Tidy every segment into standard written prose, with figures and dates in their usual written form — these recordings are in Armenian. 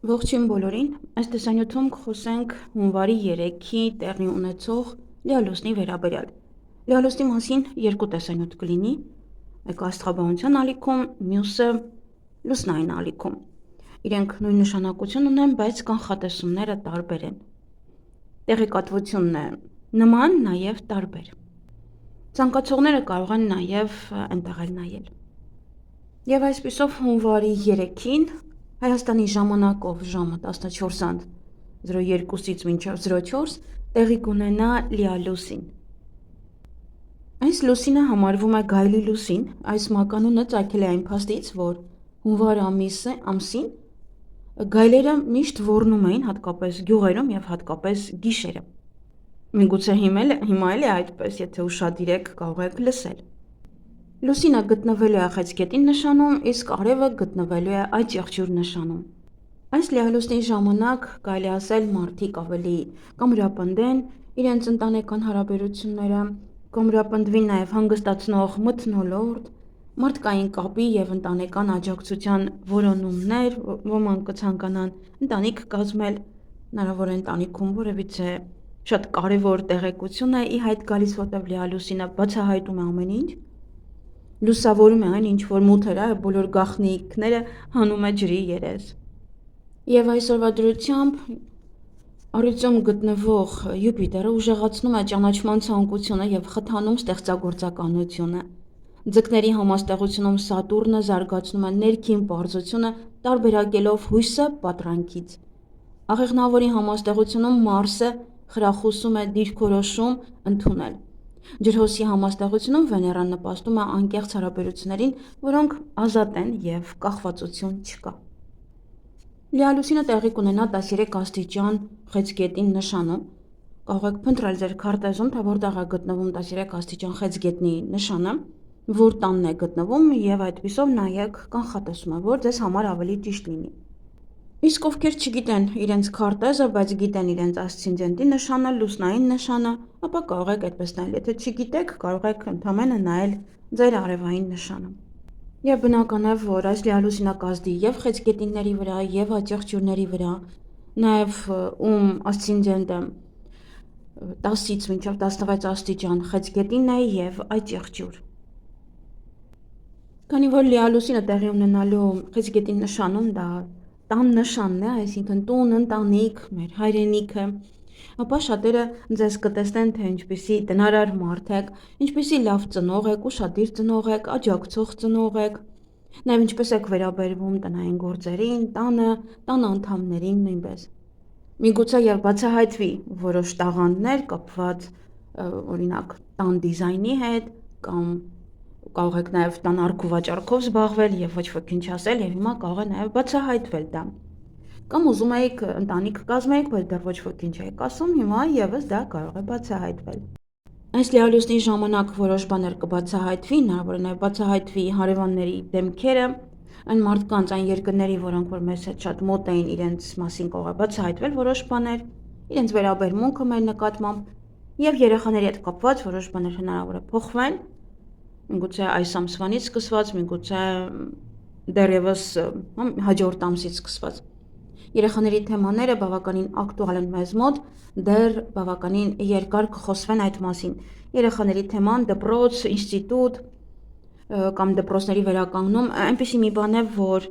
Ողջույն բոլորին, այս տեսանյութում կխոսենք հունվարի 3-ի տեղի ունեցող լիալուսնի վերաբերյալ։ Լիալուսնի մասին երկու տեսանյութ կլինի, մեկը աստղաբանության ալիքում, մյուսը լուսնային ալիքում։ Իրենք նույն նշանակություն ունեն, բայց կանխատեսումները տարբեր են։ Տեղեկատվությունն է նման, նաև տարբեր։ Ցանկացողները կարող են նաև այնտեղ նայել։ Եվ այսպիսով հունվարի 3-ին Հայաստանի ժամանակով ժամը 14:02-ից մինչև 04 տեղի կունենա լիալուսին։ Այս լուսինը համարվում է գայլի լուսին, այս մականունը ծագել է այն փաստից, որ հունվար ամսին գայլերը միշտ ոռնում էին, հատկապես գյուղերում եւ հատկապես գիշերը։ Միգուցե հիմա էլ է այդպես, եթե ուշադիր եք, կարող եք լսել։ Լուսինը գտնվելու է Խեցգետին նշանում, իսկ արևը գտնվելու է այդ եղջյուր նշանում։ Այս լիալուսնի ժամանակ կարելի ասել մարդիկ ավելի կամրապնդեն իրենց ընտանեկան հարաբերությունները, կամրապնդվի նաև հանգստացնող մթնոլորտ, մարդկային կապի եւ ընտանեկան աջակցության որոնումներ, ոմանք կցանկանան ընտանիք կազմել, հնարավոր է ընտանիքում որևիցե շատ կարևոր տեղեկություն է ի հայտ գալիս, որտեղ լիալուսինը բացահայտում է ամեն ինչ, լուսավորում է այն, ինչ որ մութ էր, բոլոր գաղտնիքները հանում է ջրի երես։ Եվ այսօրվա դրությամբ առյուծում գտնվող Յուպիտերը ուժեղացնում է ճանաչման ցանկությունը եւ խթանում ստեղծագործականությունը։ Ձկների համաստեղությունում Սատուրնը զարգացնում է ներքին պարզությունը, տարբերակելով հույսը պատրանքից։ Աղեղնավորի համաստեղությունում Մարսը խրախուսում է դիրքորոշում ընդունել։ Ջրհոսի համաստեղությունում Վեներան նպաստում է անկեղծ հարաբերություններին, որոնք ազատ են եւ կախվածություն չկա։ Լիալուսինը տեղի կունենա 13 աստիճան Խեցգետին նշանում։ Կարող եք փնտրել ձեր քարտեզում, թե որտեղ է գտնվում 13 աստիճան Խեցգետնի նշանը, որ տանն է գտնվում եւ այդպիսով նայեք կանխատեսումը, որ ձեզ համար ավելի ճիշտ լինի։ Իսկ ովքեր չգիտեն իրենց քարտեզը, բայց գիտեն իրենց ասցենդենտի նշանը, լուսնային նշանը, ապա կարող եք այդպես նայել։ Եթե չգիտեք, կարող եք ընդհանրապես նայել ձեր արևային նշանը։ Եվ բնական է, որ այս լիալուսինը կազդի եւ խեցգետինների վրա, եւ աջեղջյուրների վրա, նաեւ ասցենդենտը 10-ից մինչև 16 աստիճան խեցգետինն է եւ աջեղջյուր։ Քանի որ լիալուսինը տեղի ունենալու խեցգետի նշանում դա տան նշանն է, այսինքն տուն, ընտանիք, մեր հայրենիքը, ապա շատերը ձեզ կտեսնեն, թե ինչպիսի տնարար մարդ եք, ինչպիսի լավ ծնող եք, ուշադիր ծնող եք, աջակցող ծնող եք, նաև ինչպես եք վերաբերվում տնային գործերին, տան անդամներին նույնպես։ Միգուցե եւ բացահայտվի որոշ տաղանդներ կապված օրինակ տան դիզայնի հետ կամ կարող եք նաև տան առքուվաճառքով զբաղվել եւ ոչ ոքին չասել եւ հիմա կարող է նաև բացահայտվել դա։ Կամ ուզում եք ընտանիք կազմեք, բայց դեռ ոչ ոքին չեք ասում, հիմա եւս դա կարող է բացահայտվել։ Այս լիալուսնի ժամանակ որոշ բաներ կբացահայտվի, հնարավոր է նաև բացահայտվի հարևանների դեմքերը, այն մարդկանց, այն երկրների, որոնք որ մեզ հետ շատ մոտ էին, իրենց մասին կարող է բացահայտվել որոշ բաներ, իրենց վերաբերմունքը մեր նկատմամբ եւ երեխաների հետ կապված որոշ բաներ հնարավոր է փոխվեն, միգուցե այս ամսվանից սկսված, միգուցե դեռևս հաջորդ ամսից սկսված։ Երեխաների թեմաները բավականին ակտուալ են մեզ մոտ, դեռ բավականին երկար կխոսվեն այդ մասին։ Երեխաների թեման, դպրոց, ինստիտուտ կամ դպրոցների վերականգնում, այնպիսի մի բան է, որ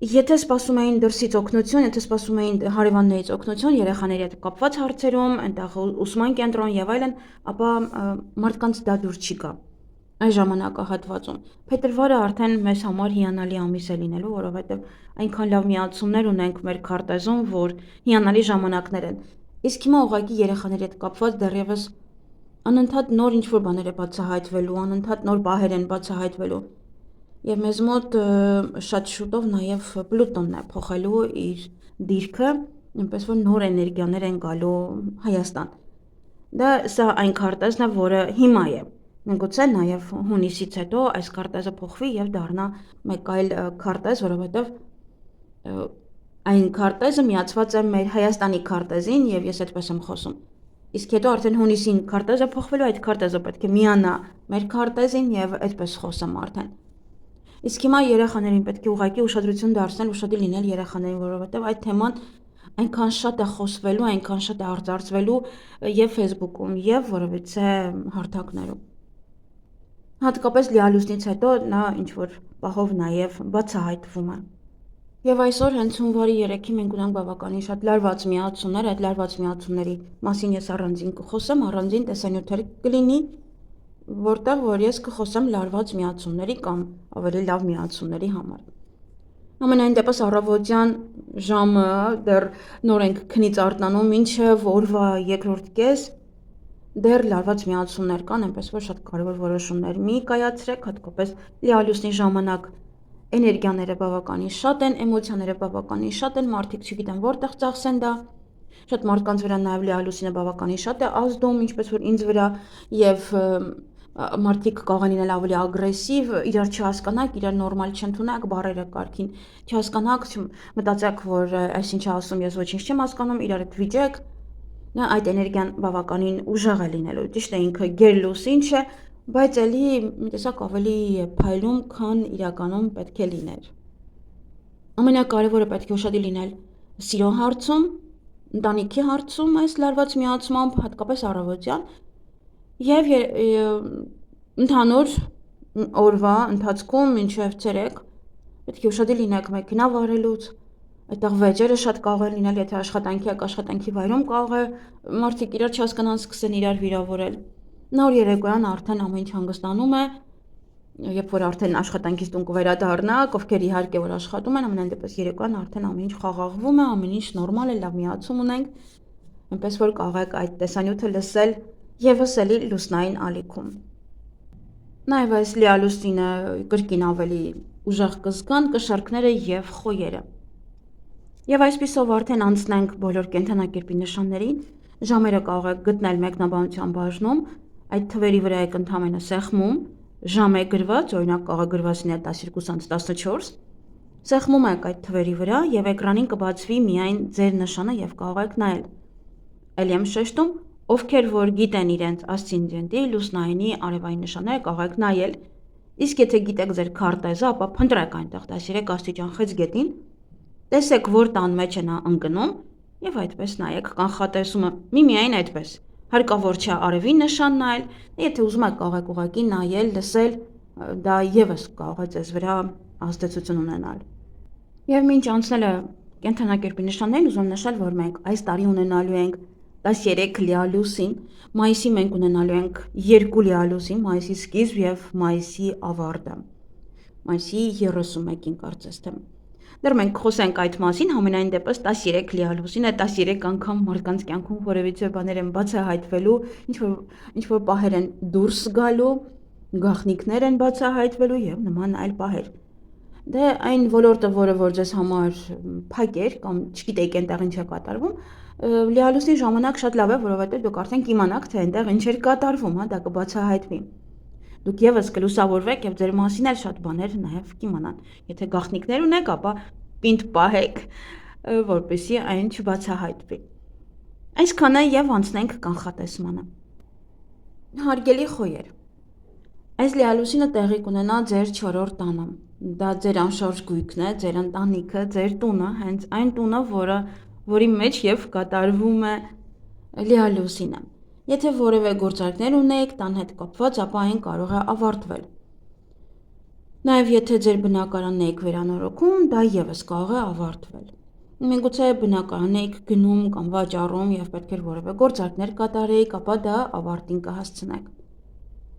եթե սպասում էին դրսից օգնություն, եթե սպասում էին հարևաններից օգնություն, երեխաների հետ կապված հարցերում, այնտեղ ուսման կենտրոն եւ այլն, ապա մարդկանց դա դուր չի գա։ Այս ժամանակահատվածում փետրվարը արդեն մեզ համար հիանալի ամիս է լինելու, որովհետև այնքան լավ միացումներ ունենք մեր քարտեզում, որ հիանալի ժամանակներ են։ Իսկ հիմա ուղղակի երեխաների հետ կապված դեռևս անընդհատ նոր ինչ-որ բաներ է բացահայտվելու, անընդհատ նոր բաներ են բացահայտվելու։ Եվ մեզ մոտ շատ շուտով նաև Պլուտոնն է փոխելու իր դիրքը, այնպես որ նոր էներգիաներ են գալու Հայաստան։ Սա այն քարտեզն է, որը հիմա է։ Միգուցե նաև հունիսից հետո այս քարտեզը փոխվի եւ դառնա մեկ այլ քարտեզ, որովհետեւ այն քարտեզը միացված է մեր Հայաստանի քարտեզին եւ ես այդպես եմ խոսում։ Իսկ հետո արդեն հունիսին քարտեզը փոխվելու, այդ քարտեզը պետք է միանա մեր քարտեզին եւ այդպես խոսեմ արդեն։ Իսկ հիմա երեխաներին պետք է ուղղակի ուշադրություն դարձնել, ուշադիր լինել երեխաներին, որովհետև այդ թեման այնքան շատ է խոսվելու, այնքան շատ է արձարծվելու եւ Facebook-ում, եւ որևիցե հարթակներում։ Հատկապես լիալուսնից հետո նա ինչ-որ պահով նաեւ բացահայտվում է։ Եվ այսօր հենց հունվարի 3-ին մենք ունենք բավականին շատ լարված միացումներ, այդ լարված միացումների մասին ես առանձին կխոսեմ, առանձին տեսանյութեր կլինի, որտեղ որ ես կխոսեմ լարված միացումների կամ ավելի լավ միացումների համար։ Ամենայն դեպս առավոտյան ժամը դեռ նոր ենք քնից արթնանում, մինչև օրվա երկրորդ կես դեռ լարված միացումներ կան, այնպես որ շատ կարևոր որոշումներ մի կայացրեք, հատկապես լիալուսնի ժամանակ էներգիաները բավականին շատ են, էմոցիաները բավականին շատ են, մարդիկ չգիտեն որտեղ ծախսեն դա։ Շատ մարդկանց վրա նաև լիալուսինը բավականին շատ է ազդում, ինչպես որ ինձ վրա, եւ մարդիկ կարող են լինել ավելի ագրեսիվ, իրար չհասկանաք, իրար նորմալ չընդունեք, բառերը կարգին չհասկանաք, մտածեք, որ այսինչ ասում ես ոչինչ չեմ հասկանում, իրար հետ վիճեք, այդ էներգիան բավականին ուժեղ է լինելու, ճիշտ է ինքը գերլուսին չէ, բայց էլի մի տեսակ ավելի փայլում, քան իրականում պետք է լիներ։ Ամենակարևորը պետք է ուշադիր լինել սիրո հարցում, ընտանիքի հարցում այս լարված միացմամբ, հատկապես առավոտյան, եւ ընդհանուր օրվա ընթացքում մինչև ցերեկ պետք է ուշադիր լինեք մեքենա վարելուց, այդտեղ վեճերը շատ կարող են լինել, եթե աշխատանքի եք, աշխատանքի վայրում կարող է մարդիկ իրար չհասկանան, սկսեն իրար վիրավորել։ Նոր երեկոյան արդեն ամեն ինչ հանգստանում է, երբ որ արդեն աշխատանքից տուն կվերադառնաք, ովքեր իհարկե որ աշխատում են, ամենայն դեպս երեկոյան արդեն ամեն ինչ խաղաղվում է, ամեն ինչ նորմալ է, լավ միացում ունենք, այնպես որ կարող եք այդ տեսանյութը լսել եւս էլի լուսնային ալիքում։ Նաեւ այս լիալուսինը կրկին ավելի ուժեղ կզգան կշարքները եւ խոյերը։ Եվ այսպիսով արդեն անցնենք բոլոր կենթանակերպի նշաններին, ժամերը կարող եք գտնել մեկնաբանության բաժնում, այդ թվերի վրա եք ընդհանրապես սեղմում, ժամ է գրված, օրինակ կարող է գրված լինել 12:14, սեղմում եք այդ թվերի վրա եւ էկրանին կբացվի միայն ձեր նշանը եւ կարող եք նայել։ Այլ եմ շեշտում, ովքեր որ գիտեն իրենց ասցենդենտի, լուսնայինի, արևային նշանները կարող եք նայել, իսկ եթե գիտեք ձեր քարտեզը, ապա փնտրեք այնտեղ 13 աստիճան խեցգետին, տեսեք որ տան մեջ է նա ընկնում եւ այդպես նայեք կանխատեսումը միայն այդպես։ Հարկավոր չէ արևի նշան նայել, եթե ուզում եք կարող եք ուղղակի նայել, լսել, դա եւս կարող է ձեզ վրա ազդեցություն ունենալ։ Եվ մինչ անցնելը կենթանակերպի նշաններին ուզում նշել, որ մենք այս տարի ունենալու ենք 13 լիալուսին, մայիսի մենք ունենալու ենք 2 լիալուսին, մայիսի սկիզբ եւ մայիսի ավարտը։ Մայիսի 31-ին կարծես թե։ Դեռ մենք խոսենք այդ մասին, համենայն դեպս 13 լիալուսինը 13 անգամ մարդկանց կյանքում որևիցե բաներ են բացահայտվելու, ինչ որ պահեր են դուրս գալու, գաղտնիքներ են բացահայտվելու եւ նման այլ պահեր։ Դե այն ոլորտը, որը որ ձեզ համար փակ էր կամ չգիտեիք այնտեղ ինչ է կատարվում, լիալուսնի ժամանակ շատ լավ է, որովհետեւ դուք արդեն կիմանաք, թե այնտեղ ինչ էր կատարվում, հա, դա կբացահայտվի։ Դուք եւս կլուսավորվեք եւ ձեր մասին էլ շատ բաներ նաեւ կիմանան։ Եթե գաղտնիքներ ունեք, ապա պինդ պահեք, որպեսզի այն չբացահայտվի։ Այսքանը եւ անցնենք կանխատեսմանը։ Հարգելի խոյեր, այս լիալուսինը տեղի կունենա ձեր 4-րդ տանը։ Դա ձեր անշարժ գույքն է, ձեր ընտանիքը, ձեր տունը, հենց այն տունը, որի մեջ եւ կատարվում է լիալուսինը։ Եթե որևէ գործարքներ ունեք տան հետ կապված, ապա այն կարող է ավարտվել։ Նաեւ եթե ձեր բնակարանն եք վերանորոգում, դա եւս կարող է ավարտվել։ Միգուցե բնակարանն եք գնում կամ վաճառում եւ պետք է որևէ գործարքներ կատարեիք, ապա դա ավարտին կհասցնեք։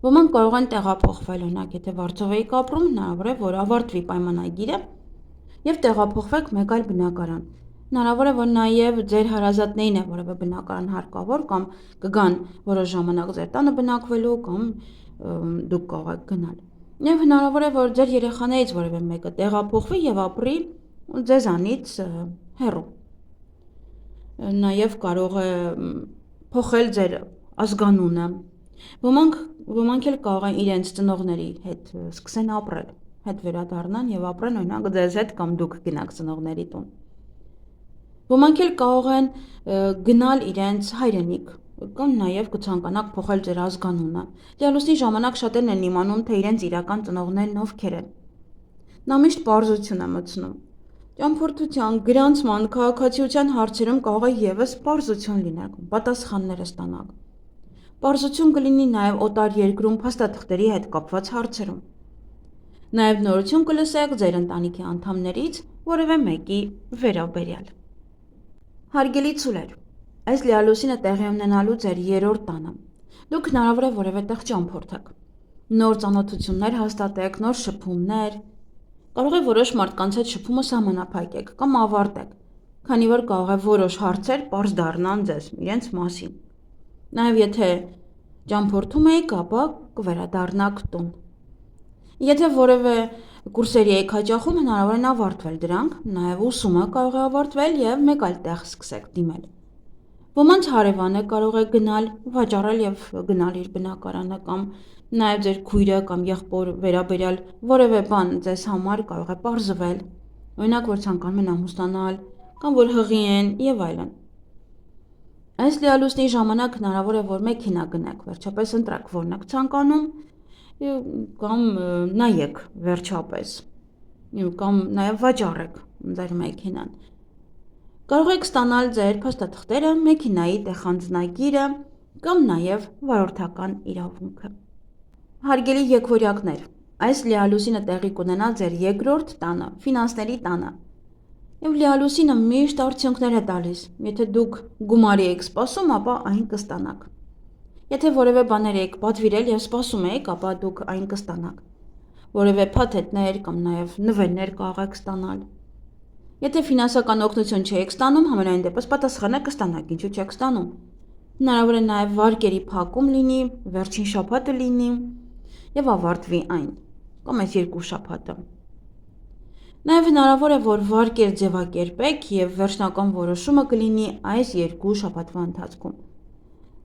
Ոմանք կարող են տեղափոխվել, օրինակ, եթե Վարշավայում եք ապրում, հնարավոր է, որ ավարտվի պայմանագիրը եւ տեղափոխվեք մեկ այլ բնակարան։ Հնարավոր է, որ նաեւ ձեր հարազատներին է որևէ բնակարան հարկավոր կամ կգան որոշ ժամանակ ձեր տանը բնակվելու կամ դուք կարող եք գնալ։ Եվ հնարավոր է, որ ձեր երեխաներից որևէ մեկը տեղափոխվի եւ ապրի ձեզանից հեռու։ Նաեւ կարող է փոխել ձեր ազգանունը։ Ոմանք էլ կարող են իրենց ծնողների հետ սկսեն ապրել, հետ վերադառնան եւ ապրեն օրինակ ձեզ հետ կամ դուք գնաք ծնողների տուն։ Ոմանք էլ կարող են գնալ իրենց հայրենիք կամ նաեւ կցանկանաք փոխել ձեր ազգանունը։ Լիալուսնի ժամանակ շատերն են իմանում, թե իրենց իրական ծնողներն ովքեր են։ Նա միշտ պարզություն է մտցնում։ Ճամփորդության, գրանցման, քաղաքացիության հարցերում կարող է ևս պարզություն լինել, պատասխաններ ստանալ։ Պարզություն կլինի նաև օտար երկրում փաստաթղթերի հետ կապված հարցերում։ Նաև նորություն կլսեք ձեր ընտանիքի անդամներից որևէ մեկի վերաբերյալ։ Հարգելի ցուլեր, այս լիալուսինը տեղի ունենալու ձեր 3-րդ տանը։ Դուք հնարավոր է որևէ տեղ ճամփորդեք, նոր ծանոթություններ հաստատեք, նոր շփումներ, կարող է որոշ մարդկանց հետ շփումը սահմանափակեք կամ ավարտեք, քանի որ կարող է որոշ հարցեր պարզ դառնան ձեզ իրենց մասին։ Նաև եթե ճամփորդում եք, ապա կվերադառնաք տուն։ Եթե որևէ կուրսերի եք հաճախում, հնարավոր է ավարտվել դրանք, նաև ուսումը կարող է ավարտվել եւ մեկ այլ տեղ սկսեք դիմել։ Ոմանց հարևան է կարող է գնալ, վաճառել եւ գնալ իր բնակարանը կամ նաև ձեր քույրը կամ եղբոր վերաբերյալ որևէ բան ձեզ համար կարող է պարզվել, օրինակ որ ցանկանում են ամուսնանալ կամ որ հղի են եւ այլն։ Այս լիալուսնի ժամանակ հնարավոր է որ մեքենա գնաք, վերջապես ընտրեք որն եք ցանկանում կամ նայեք վերջապես կամ նաև վաճառեք ձեր մեքենան։ Կարող եք ստանալ ձեր փաստաթղթերը, մեքենայի տեղանձնագիրը կամ նաև վարորդական իրավունքը։ Հարգելի եկվորյակներ, այս լիալուսինը տեղի կունենա ձեր 2-րդ տանը, ֆինանսների տանը։ Եվ լիալուսինը միշտ արդյունքներ է տալիս։ Եթե դուք գումարի եք սպասում, ապա այն կստանաք։ Եթե որևէ բաներ եք պատվիրել եւ սպասում եք, ապա դուք այն կստանաք։ Որևէ փաթեթներ կամ նաև նվերներ կարող եք ստանալ։ Եթե ֆինանսական օգնություն չեք ստանում, համենայն դեպս պատասխանը կստանաք, ինչու չեք ստանում։ Հնարավոր է նաև վարկերի փակում լինի, վերջին շաբաթը լինի եւ ավարտվի այն, կամ այս 2 շաբաթը։ Նաև հնարավոր է, որ վարկեր ձևակերպեք եւ վերջնական որոշումը կլինի այս 2 շաբաթվա ընթացքում։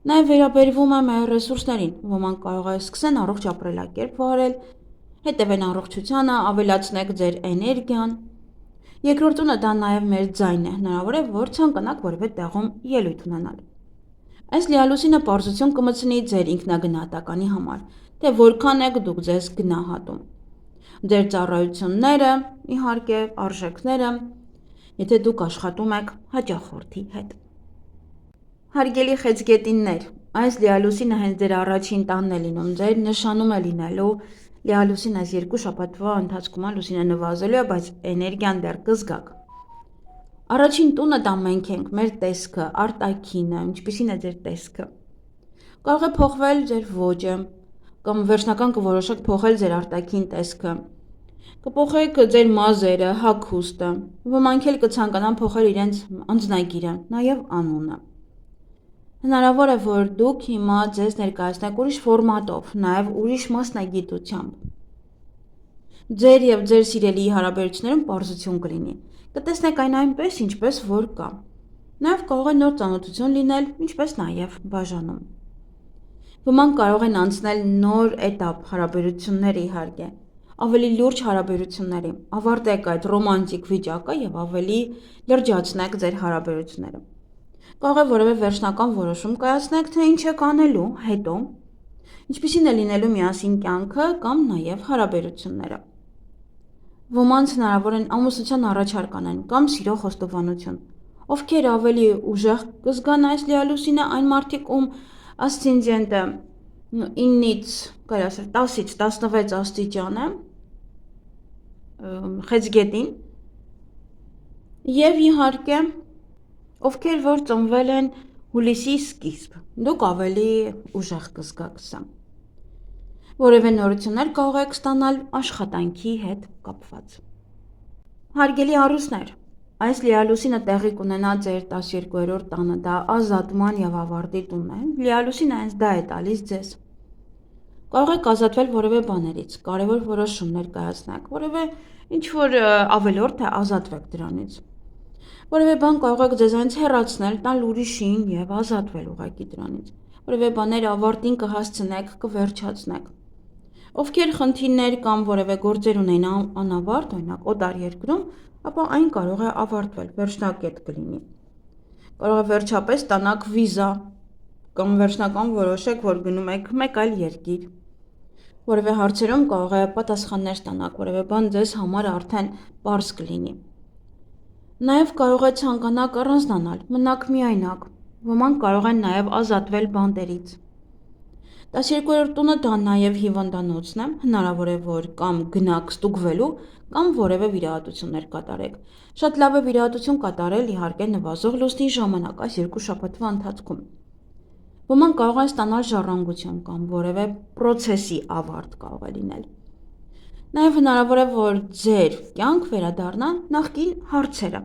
Նաև վերաբերվում է մեր ռեսուրսներին, ոմանք կարող է սկսեն առողջ ապրելակերպ վարել, հետևեն առողջությանը, ավելացնեք ձեր էներգիան։ Երկրորդ տունը դա նաև մեր ձայնն է, հնարավոր է, որ ցանկանաք որևէ տեղում ելույթ ունենալ։ Այս լիալուսինը պարզություն կմտցնի ձեր ինքնագնահատականի համար, թե որքան եք դուք ձեզ գնահատում։ Ձեր ծառայությունները, իհարկե, արժեքները, եթե դուք աշխատում եք հաճախորդի հետ։ Հարգելի խեցգետիններ, այս լիալուսինը հենց ձեր առաջին տանն է լինում, ձեր նշանում է լինելու լիալուսին այս 2 շաբաթվա ընթացքում լուսինը նվազելու է, բայց էներգիան դեռ կզգաք։ Առաջին տունը դա մենք ենք, մեր տեսքը, արտաքինը, ինչպիսին է ձեր տեսքը։ Կարող է փոխվել ձեր ոճը, կամ վերջնական կորոշեք փոխել ձեր արտաքին տեսքը։ Կփոխեք ձեր մազերը, հագուստը, ոմանք էլ կցանկանան փոխել իրենց անձնագիրը, նաև անունը։ Հնարավոր է, որ դուք հիմա ձեզ ներկայացնեք ուրիշ ֆորմատով, նաև ուրիշ մասնագիտությամբ։ Ձեր եւ ձեր սիրելիի հարաբերություններում պարզություն կլինի։ Կտեսնեք այն այնպես, ինչպես որ կա։ Նաև կարող է նոր ծանոթություն լինել, ինչպես նաև բաժանում։ Ոմանք կարող են անցնել նոր էտապ հարաբերությունների իհարկե, ավելի լուրջ հարաբերությունների, ավարտեք այդ ռոմանտիկ վիճակը եւ ավելի լրջացնեք ձեր հարաբերությունները։ Կարող է որևէ վերջնական որոշում կայացնեք, թե ինչ եք անելու հետո, ինչպիսին է լինելու միասին կյանքը կամ նաև հարաբերությունները։ Ոմանց հնարավոր են ամուսնության առաջարկ անեն կամ սիրո խոստովանություն։ Ովքեր ավելի ուժեղ կզգան այս լիալուսինը, այն մարդիկ, ում ասցենդենտը 9-ից, կարելի ասել 10-ից 16 աստիճան է, խեցգետին, եւ իհարկե ովքեր որ ծնվել են հուլիսի սկիզբ, դուք ավելի ուժեղ կզգաք սա։ Որևէ նորություններ կարող եք ստանալ աշխատանքի հետ կապված։ Հարգելի առուսներ, այս լիալուսինը տեղի կունենա ձեր 12-րդ տանը, դա ազատման եւ ավարտի տունն է։ Լիալուսինը հենց դա է տալիս ձեզ։ Կարող եք ազատվել որևէ բաներից, կարևոր որոշումներ կայացնեք, որևէ ինչ որ ավելորդ է ազատվեք դրանից։ Որևէ բան կարող եք ձեզանից հեռացնել, տալ ուրիշին եւ ազատվել ուղղակի դրանից։ Որևէ բաներ ավարտին կհասցնեք, կվերջացնեք։ Ովքեր խնդիրներ կամ որևէ գործեր ունեն անավարտ, օրինակ օտար երկրում, ապա այն կարող է ավարտվել, վերջնակետ կլինի։ Կարող է վերջապես ստանաք վիզա կամ վերջնական որոշեք, որ գնում եք մեկ այլ երկիր։ որևէ հարցերում կարող է պատասխաններ ստանաք, որևէ բան ձեզ համար արդեն պարզ կլինի։ Նաև կարող է ցանկանաք առանձնանալ, մնաք միայնակ, ոմանք կարող են նաև ազատվել բանտերից։ 12-րդ տունը դա նաև հիվանդանոցն է, հնարավոր է, որ կամ գնաք ստուգվելու, կամ որևէ վիրահատություններ կատարեք։ Շատ լավ է վիրահատություն կատարել իհարկե նվազող լուսնի ժամանակ, այս 2 շաբաթվա ընթացքում։ Ոմանք կարող են ստանալ ժառանգություն կամ որևէ պրոցեսի ավարտ կարող է լինել։ Նաև հնարավոր է, որ ձեր կյանք վերադառնա նախկին հարցերը,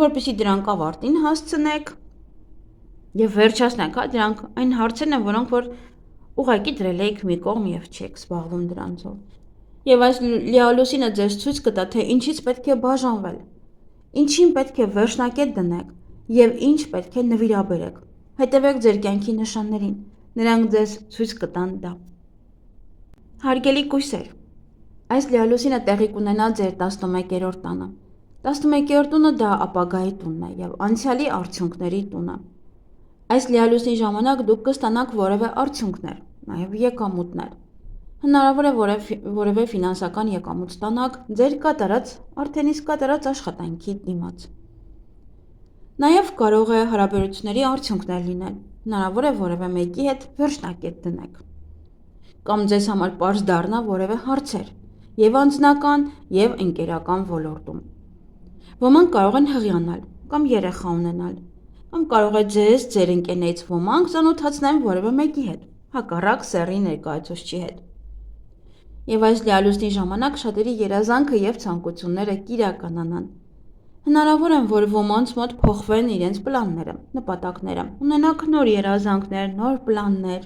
որպեսզի դրանք ավարտին հասցնեք եւ վերջացնեք, դրանք այն հարցերն են, որոնք որ ուղղակի դրել եք մի կողմ եւ չեք զբաղվում դրանցով։ Եվ այս լիալուսինը ձեզ ցույց կտա, թե ինչից պետք է բաժանվել, ինչին պետք է վերջնակետ դնեք եւ ինչ պետք է նվիրաբերեք։ Հետևեք ձեր կյանքի նշաններին, նրանք ձեզ ցույց կտան դա։ Հարգելի կույսեր, այս լիալուսինը տեղի կունենա ձեր 11-րդ տանը։ 11-րդ տունը դա ապագայի տունն է եւ անցյալի արդյունքների տունը։ Այս լիալուսնի ժամանակ դուք կստանաք որևէ արդյունքներ, նաև եկամուտներ։ Հնարավոր է որևէ ֆինանսական եկամուտ ստանաք ձեր արդեն իսկ կատարած աշխատանքի դիմաց։ Նաև կարող է հարաբերությունների արդյունքներ լինել, հնարավոր է որևէ մեկի հետ վերջնակետ դնեք։ Կամ ձեզ համար պարզ դառնա որևէ հարցեր, եւ անձնական, եւ ընկերական ոլորտում։ Ոմանք կարող են հղիանալ կամ երեխա ունենալ, կամ կարող է ձեզ ձեր ընկերներից ոմանք ծանոթացնեն որևէ մեկի հետ, հակառակ սեռի ներկայացուցչի հետ։ Եվ այս լիալուսնի ժամանակ շատերի երազանքը եւ ցանկությունները կիրականանան։ Հնարավոր է, որ ոմանց մոտ փոխվեն իրենց պլանները, նպատակները, ունենաք նոր երազանքներ, նոր պլաններ։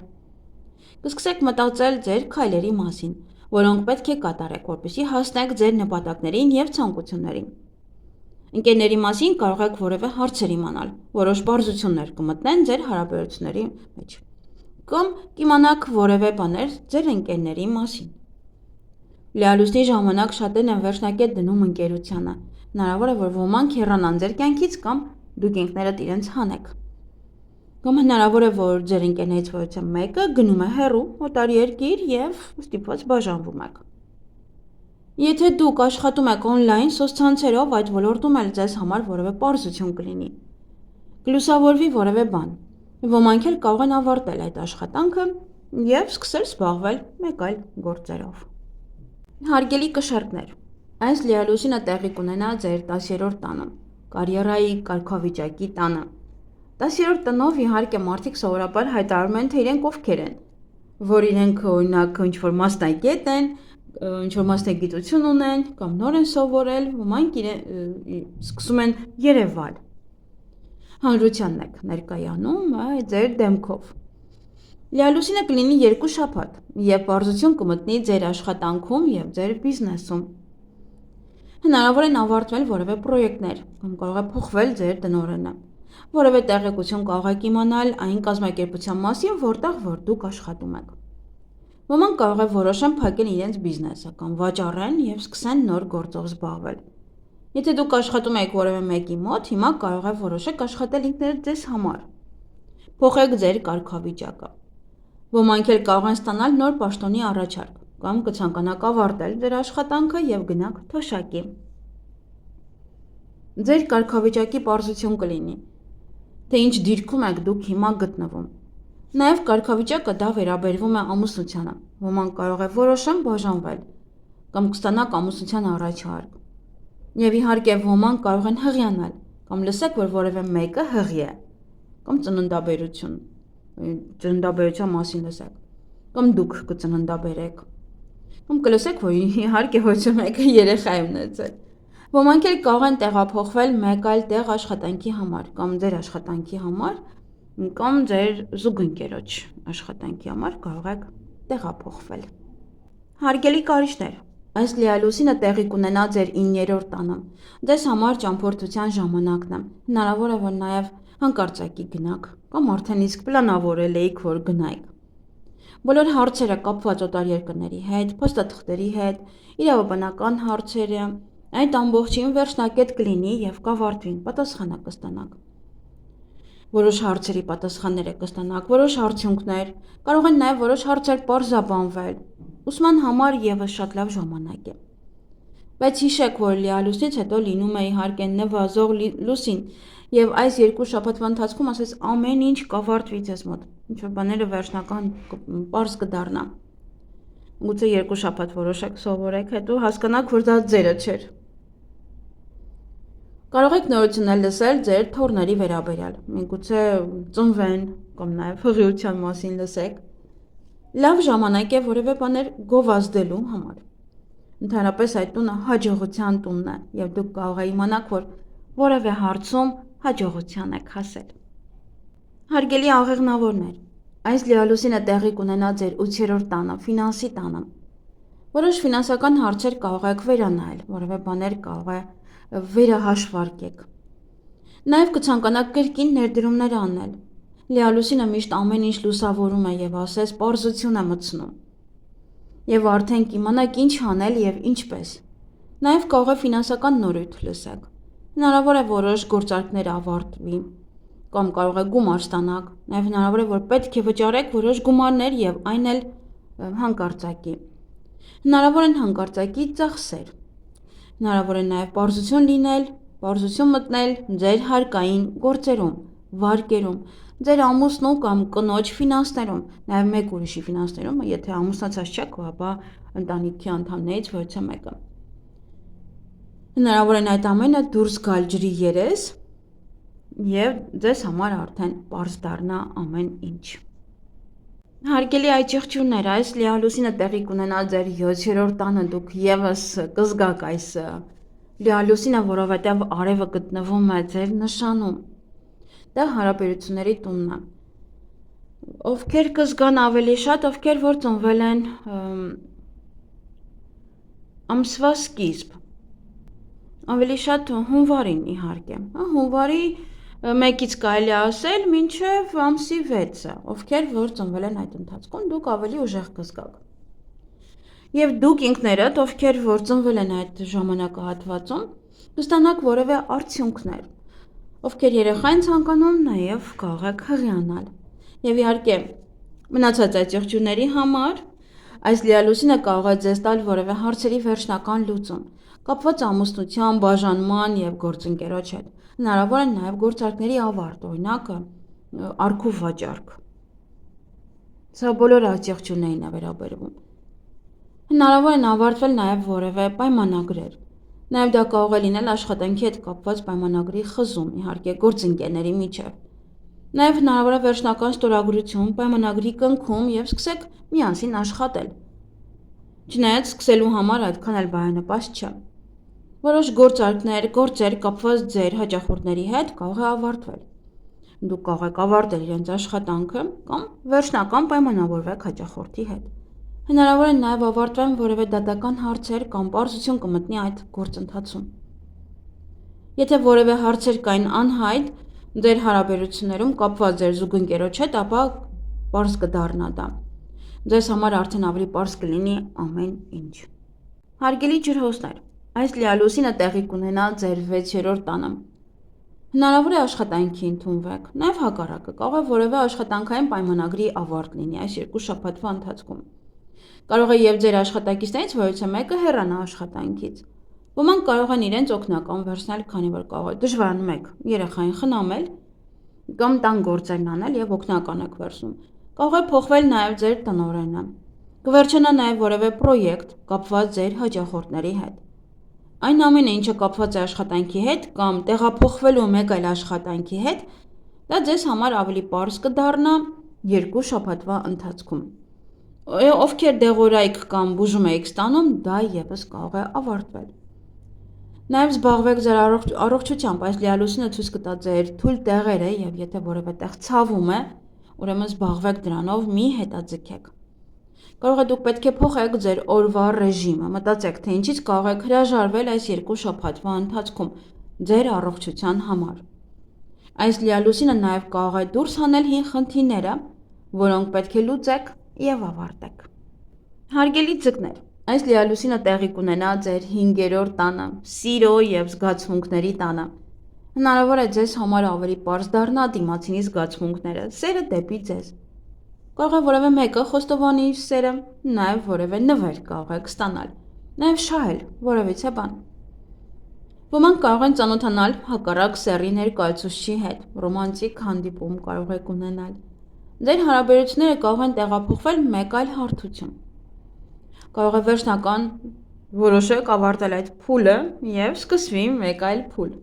Կսկսեք մտածել ձեր քայլերի մասին, որոնք պետք է կատարեք, որպեսզի հասնեք ձեր նպատակներին եւ ցանկություններին։ Ընկերների մասին կարող եք որևէ հարցեր իմանալ, որոշ պարզություններ կմտնեն ձեր հարաբերությունների մեջ, կամ կիմանաք որևէ բաներ ձեր ընկերների մասին։ Լիալուսնի ժամանակ շատերն են վերջնակետ դնում ընկերությանը, հնարավոր է, որ ոմանք հեռանան ձեր կյանքից կամ դուք ինքներդ իրենց հանեք։ Կամ հնարավոր է, որ ձեր ընկերներից որևէ մեկը գնում է հեռու, օտար երկիր եւ ստիպված բաժանվում եք։ Եթե դուք աշխատում եք on-line սոցցանցերով, այդ ոլորտում էլ ձեզ համար որևէ պարզություն կլինի։ Կլուսավորվի որևէ բան։ Ոմանք էլ կարող են ավարտել այդ աշխատանքը եւ սկսել զբաղվել մեկ այլ գործերով։ Հարգելի կշեռքներ, այս լիալուսինը տեղի կունենա ձեր 10-րդ տանը, կարիերայի կարգավիճակի տանը։ 10-րդ տնով իհարկե մարդիկ սովորաբար հայտարարում են, թե իրենք ովքեր են, որ իրենք օրինակ ինչ-որ մասնագետ են, ինչ-որ մասնագիտություն ունեն կամ նոր են սովորել, ոմանք սկսում են երևալ։ Հանրությանն եք ներկայանում ձեր դեմքով։ Լիալուսինը կլինի 2 շաբաթ եւ պարզություն կմտնի ձեր աշխատանքում եւ ձեր բիզնեսում։ Հնարավոր են ավարտվել որևէ պրոյեկտներ կամ կարող է փոխվել ձեր տնօրենը։ Որևէ տեղեկություն կարող եք իմանալ այն կազմակերպության մասին, որտեղ որ դուք աշխատում եք։ Ոմանք կարող է որոշեն փակել իրենց բիզնեսը կամ վաճառեն եւ սկսեն նոր գործով զբաղվել։ Եթե դուք աշխատում եք որևէ մեկի մոտ, հիմա կարող է որոշեք աշխատել ինքներդ ձեզ համար։ Փոխեք ձեր կարգավիճակը։ Ոմանք էլ կարող են ստանալ նոր պաշտոնի առաջարկ կամ կցանկանաք ավարտել ձեր աշխատանքը եւ գնաք թոշակի։ Ձեր կարգավիճակի պարզություն կլինի, թե ինչ դիրքում եք դուք հիմա գտնվում։ Նաև կարգավիճակը դա վերաբերվում է ամուսնությանը։ Ոմանք կարող է որոշեն բաժանվել կամ կստանաք ամուսնության առաջարկ։ Եվ իհարկե ոմանք կարող են հղիանալ կամ լսեք, որ որևէ մեկը հղի է կամ ծննդաբերության մասին լսեք կամ դուք կծննդաբերեք կամ կլսեք, որ իհարկե ոչ մեկը երեխա է ունեցել։ Ոմանք էլ կարող են տեղափոխվել մեկ այլ տեղ աշխատանքի համար կամ ձեր աշխատանքի համար կամ ձեր զուգընկերոջ աշխատանքի համար կարող եք տեղափոխվել։ Հարգելի կարիճներ, այս լիալուսինը տեղի կունենա ձեր 9-րդ տանը։ Ձեզ համար ճամփորդության ժամանակն է։ Հնարավոր է, որ նաև հանկարծակի գնաք կամ արդեն իսկ պլանավորել եք, որ գնայք։ Բոլոր հարցերը կապված օտար երկրների հետ, փոստաթղթերի հետ, իրավաբանական հարցերը, այդ ամբողջին վերջնակետ կլինի եւ կավարտվին, պատասխանը կստանաք։ Որոշ հարցերի պատասխանները կստանաք, որոշ արդյունքներ, կարող են նաև որոշ հարցեր պարզաբանվել։ Ուսման համար եւս շատ լավ ժամանակ է։ Բայց հիշեք, որ լիալուսնից հետո լինում է իհարկե նվազող լուսին, եւ այս 2 շաբաթվա ընթացքում ասես ամեն ինչ կավարտվի ձեզ մոտ, ինչ-որ բաները վերջնական պարզ կդառնա։ Գուցե 2 շաբաթ որոշեք, սովորեք, հետո հասկանաք, որ դա ձերը չէր։ Կարող եք նորություններ լսել ձեր թոռների վերաբերյալ, միգուցե ծնվեն կամ նաեւ հղիության մասին լսեք։ Լավ ժամանակ է որևէ բաներ գովազդելու համար։ Ընդհանրապես այդ տունը հաջողության տունն է եւ դուք կարող եք իմանալ, որ որևէ հարցում հաջողության եք հասել։ Հարգելի աղեղնավորներ, այս լիալուսինը տեղի կունենա ձեր 8-րդ տանը, ֆինանսի տանը։ Որոշ ֆինանսական հարցեր կարող եք վերանայել, որևէ բաներ կարող է վերահաշվարկեք։ Նաեւ կցանկանաք կրկին ներդրումներ անել։ Լիալուսինը միշտ ամեն ինչ լուսավորում է եւ ասես պարզություն է մտցնում։ Եվ արդեն կիմանաք ինչ անել եւ ինչպես։ Նաեւ կարող է ֆինանսական նորույթ լսեք։ Հնարավոր է որոշ գործարքներ ավարտվի կամ կարող է գումար ստանաք։ Նաեւ հնարավոր է որ պետք է վճարեք որոշ գումարներ եւ այն էլ հանկարծակի։ Հնարավոր են հանկարծակի ծախսեր։ Հնարավոր է նաեւ պարզություն լինել, պարզություն մտնել ձեր հարկային գործերում, վարկերում, ձեր ամուսնու կամ կնոջ ֆինանսներում, նաեւ մեկ ուրիշի ֆինանսներում, եթե ամուսնացած չեք, ապա ընտանիքի անդամներից որևէ մեկը։ Հնարավոր է այդ ամենը դուրս գալ ջրի երես եւ ձեզ համար արդեն պարզ դառնա ամեն ինչ։ Հարգելի այճեղջյուրներ, այս լիալուսինը տեղի կունենա ձեր 7-րդ տանը, դուք եւս կզգաք այս լիալուսինը, որովհետեւ արևը գտնվում է ձեր նշանում։ Դա հարաբերությունների տունն է։ Ովքեր կզգան ավելի շատ, ովքեր որ ծնվել են ամսվա սկիզբ, ավելի շատ հունվարին իհարկե, հունվարի 1-ից կարելի ասել մինչև ամսի 6-ը, ովքեր որ ծնվել են այդ ընթացքում, դուք ավելի ուժեղ կզգաք։ Եվ դուք ինքներդ, ովքեր որ ծնվել են այդ ժամանակահատվածում, կստանաք որևէ արդյունքներ, ովքեր երեխա են ցանկանում, նաև կարող եք հղիանալ։ Եվ իհարկե, մնացած այճեղջյուրների համար այս լիալուսինը կարող է ձեզ տալ որևէ հարցերի վերջնական լուծում, կապված ամուսնության, բաժանման եւ գործընկերոջ հետ։ Հնարավոր է նաեւ գործարքների ավարտ, օրինակ արքու վաճառք։ Սա բոլոր այճեղջյուրներին է վերաբերվում։ Հնարավոր են ավարտվել նաեւ որևէ պայմանագրեր։ Նաեւ դա կարող է լինել աշխատանքի հետ կապված պայմանագրի խզում, իհարկե գործընկերների միջև։ Նաեւ հնարավոր է վերջնական ստորագրություն, պայմանագրի կնքում եւ սկսեք միասին աշխատել։ Չնայած սկսելու համար այդքան էլ բարենպաստ չէ։ Որոշ գործարքներ, գործեր կապված ձեր հաճախորդների հետ կարող է ավարտվել։ Դուք կարող եք ավարտել իրենց աշխատանքը կամ վերջնական պայմանավորվեք հաճախորդի հետ։ Հնարավոր է նաև ավարտվեն որևէ դատական հարցեր կամ պարզություն կմտնի այդ գործընթացում։ Եթե որևէ հարցեր կային անհայտ ձեր հարաբերություններում կապված ձեր զուգընկերոջ հետ, ապա պարզ կդառնա դա։ Ձեզ համար արդեն ավելի պարզ կլինի ամեն ինչ։ Հարգելի ջրհոսներ, այս լիալուսինը տեղի կունենա ձեր 6-րդ տանը։ Հնարավոր է աշխատանքի ընդունվեք, նաև հակառակը կարող է որևէ աշխատանքային պայմանագրի ավարտ լինի այս 2 շաբաթվա ընթացքում։ Կարող է եւ ձեր աշխատակիցներից որևէ մեկը հեռանա աշխատանքից։ Ոմանք կարող են իրենց օգնական վերցնել, քանի որ կարող է դժվարանում եք երեխային խնամել կամ տան գործերն անել եւ օգնական եք վերցնում։ Կարող է փոխվել նաեւ ձեր տնօրենը։ Կվերջանա նաեւ որևէ պրոյեկտ կապված ձեր հաճախորդների հետ։ Այն ամենը, ինչը կապված է աշխատանքի հետ կամ տեղափոխվելու մեկ այլ աշխատանքի հետ, դա ձեզ համար ավելի պարզ կդառնա 2 շաբաթվա ընթացքում։ Ովքեր դեղորայք կամ բուժում եք ստանում, դա եւս կարող է ավարտվել։ Նաեւ զբաղվեք ձեր առողջությամբ, այս լիալուսինը ցույց կտա ձեր թույլ տեղերը եւ եթե որևէ տեղ ցավում է, ուրեմն զբաղվեք դրանով, մի հետաձգեք։ Կարող է դուք պետք է փոխեք ձեր օրվա ռեժիմը, մտածեք, թե ինչից կարող եք հրաժարվել այս 2 շաբաթվա ընթացքում ձեր առողջության համար։ Այս լիալուսինը նաեւ կարող է դուրս հանել հին խնդիրները, որոնք պետք է լուծեք եւ ավարտեք։ Հարգելի ձկներ, այս լիալուսինը տեղի կունենա ձեր 5-րդ տանը, սիրո եւ զգացմունքների տանը։ Հնարավոր է ձեզ համար ավելի պարզ դառնա դիմացինի զգացմունքները, սերը դեպի ձեզ։ Կարող է որևէ մեկը խոստովանի իր սերը, նաև որևէ նվեր կարող եք ստանալ, նաև շահել որևիցե բան։ Ոմանք կարող են ծանոթանալ հակառակ սեռի ներկայացուցչի հետ, ռոմանտիկ հանդիպում կարող եք ունենալ։ Ձեր հարաբերությունները կարող են տեղափոխվել մեկ այլ հարթություն։ Կարող է վերջնական որոշեք ավարտել այդ փուլը և սկսվի մեկ այլ փուլ։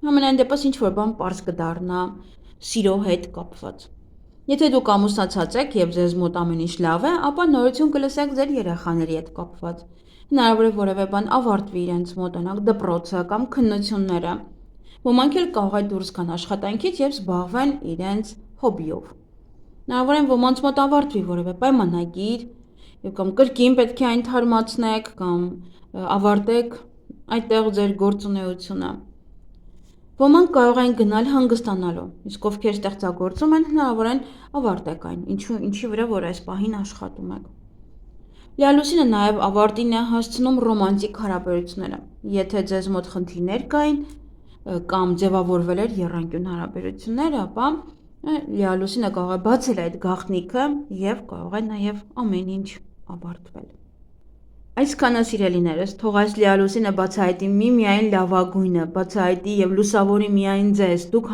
Համենայն դեպս ինչ-որ բան պարզ կդառնա սիրո հետ կապված։ Եթե դուք ամուսնացած եք և ձեզ մոտ ամեն ինչ լավ է, ապա նորություն կլսեք ձեր երեխաների հետ կապված։ Հնարավոր է որևէ բան ավարտվի իրենց մոտ, օրինակ դպրոցը կամ քննությունները։ Ոմանք էլ կարող է դուրս գան աշխատանքից և զբաղվեն իրենց հոբբիով։ Հնարավոր է ոմանց մոտ ավարտվի որևէ պայմանագիր, կամ կրկին պետք է այն թարմացնեք, կամ ավարտեք այդտեղ ձեր գործունեությունը։ Ոմանք կարող են գնալ հանգստանալու, իսկ ովքեր ստեղծագործում են, հնարավոր են ավարտեք այն, ինչի վրա որ այս պահին աշխատում եք։ Լիալուսինը նաև ավարտին է հասցնում ռոմանտիկ հարաբերությունները։ Եթե ձեզ մոտ խնդիրներ կային կամ ձևավորվել էր եռանկյուն հարաբերություններ, ապա լիալուսինը կարող է բացել այդ գաղտնիքը և կարող է նաև ամեն ինչ ավարտվել։ Այսքանը սիրելիներս, թող այս լիալուսինը բացահայտի միայն լավագույնը, բացահայտի և լուսավորի միայն ձեզ, դուք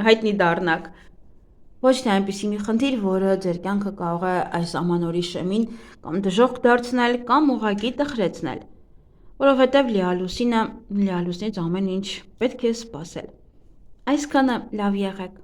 հայտնի դառնաք։ Ոչ թե այնպիսի մի խնդիր, որը ձեր կյանքը կարող է այս ամանորի շեմին կամ դժոխք դարձնել, կամ ուղղակի տխրեցնել, որովհետև լիալուսինից ամեն ինչ պետք է սպասել։ Այսքանը լավ եղեք։